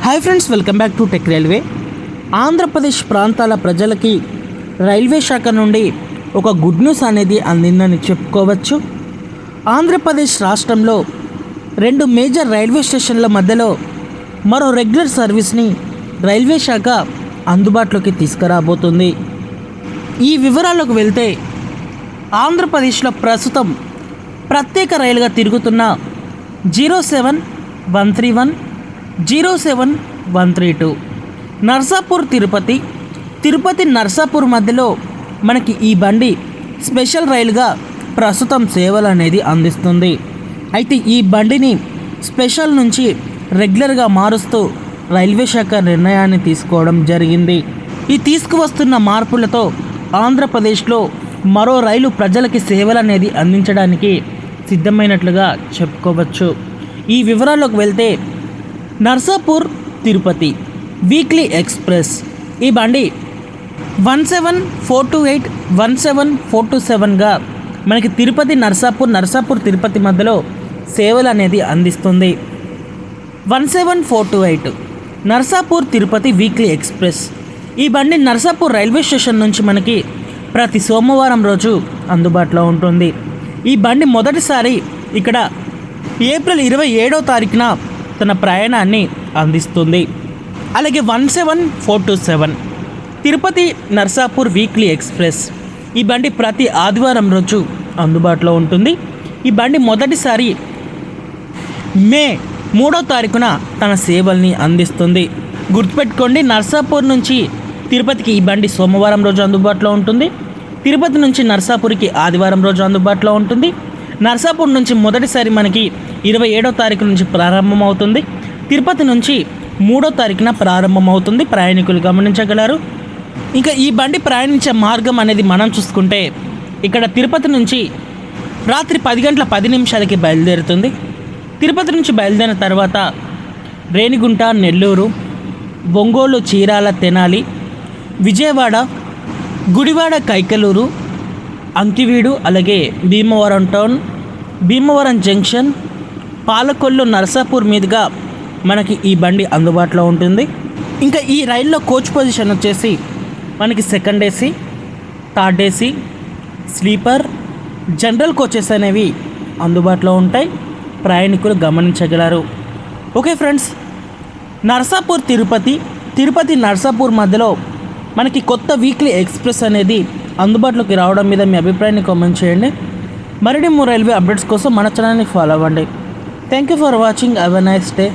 Hi friends, welcome back to tech railway. Andhra Pradesh ప్రాంతాల ప్రజలకి railway శాఖ నుండి ఒక గుడ్ న్యూస్ అనేది అందిందని చెప్పుకోవచ్చు. ఆంధ్రప్రదేశ్ రాష్ట్రంలో 2 మేజర్ రైల్వే స్టేషన్ల మధ్యలో మరో రెగ్యులర్ సర్వీస్ని రైల్వే శాఖ అందుబాటులోకి తీసుకురాబోతుంది. ఈ వివరాలకు వెళ్తే ఆంధ్రప్రదేశ్లో ప్రస్తుతం ప్రత్యేక రైలుగా తిరుగుతున్న 07131, 07132 నర్సాపూర్ తిరుపతి, తిరుపతి నర్సాపూర్ మధ్యలో మనకి ఈ బండి స్పెషల్ రైలుగా ప్రస్తుతం సేవలు అనేది అందిస్తుంది. అయితే ఈ బండిని స్పెషల్ నుంచి రెగ్యులర్గా మారుస్తూ రైల్వే శాఖ నిర్ణయాన్ని తీసుకోవడం జరిగింది. ఈ తీసుకువస్తున్న మార్పులతో ఆంధ్రప్రదేశ్లో మరో రైలు ప్రజలకి సేవలు అనేది అందించడానికి సిద్ధమైనట్లుగా చెప్పుకోవచ్చు. ఈ వివరాల్లోకి వెళ్తే నర్సాపూర్ తిరుపతి వీక్లీ ఎక్స్ప్రెస్ ఈ బండి 17428, 17427గా మనకి తిరుపతి నర్సాపూర్ తిరుపతి మధ్యలో సేవలు అనేది అందిస్తుంది. 17428 నర్సాపూర్ తిరుపతి వీక్లీ ఎక్స్ప్రెస్ ఈ బండి నర్సాపూర్ రైల్వే స్టేషన్ నుంచి మనకి ప్రతి సోమవారం రోజు అందుబాటులో ఉంటుంది. ఈ బండి మొదటిసారి ఇక్కడ ఏప్రిల్ 27వ తారీఖున తన ప్రయాణాన్ని అందిస్తుంది. అలాగే 17427 తిరుపతి నర్సాపూర్ వీక్లీ ఎక్స్ప్రెస్ ఈ బండి ప్రతి ఆదివారం రోజు అందుబాటులో ఉంటుంది. ఈ బండి మొదటిసారి మే 3వ తారీఖున తన సేవల్ని అందిస్తుంది. గుర్తుపెట్టుకోండి, నర్సాపూర్ నుంచి తిరుపతికి ఈ బండి సోమవారం రోజు అందుబాటులో ఉంటుంది. తిరుపతి నుంచి నర్సాపూర్కి ఆదివారం రోజు అందుబాటులో ఉంటుంది. నర్సాపూర్ నుంచి మొదటిసారి మనకి 27వ తారీఖు నుంచి ప్రారంభమవుతుంది. తిరుపతి నుంచి 3వ తారీఖున ప్రారంభమవుతుంది. ప్రయాణికులు గమనించగలరు. ఇంకా ఈ బండి ప్రయాణించే మార్గం అనేది మనం చూసుకుంటే ఇక్కడ తిరుపతి నుంచి రాత్రి 10:10 బయలుదేరుతుంది. తిరుపతి నుంచి బయలుదేరిన తర్వాత రేణిగుంట, నెల్లూరు, ఒంగోలు, చీరాల, తెనాలి, విజయవాడ, గుడివాడ, కైకలూరు, అంకివీడు, అలాగే భీమవరం టౌన్, భీమవరం జంక్షన్, పాలకొల్లు, నర్సాపూర్ మీదుగా మనకి ఈ బండి అందుబాటులో ఉంటుంది. ఇంకా ఈ రైల్లో కోచ్ పొజిషన్ వచ్చేసి మనకి second AC, third AC, sleeper, general coaches అనేవి అందుబాటులో ఉంటాయి. ప్రయాణికులు గమనించగలరు. ఓకే ఫ్రెండ్స్, నర్సాపూర్ తిరుపతి నర్సాపూర్ మధ్యలో మనకి కొత్త వీక్లీ ఎక్స్ప్రెస్ అనేది అందుబాటులోకి రావడం మీద మీ అభిప్రాయాన్ని కామెంట్ చేయండి. మరిన్ని రైల్వే అప్డేట్స్ కోసం మన ఛానల్ని ఫాలో అవ్వండి. Thank you for watching. Have a nice day.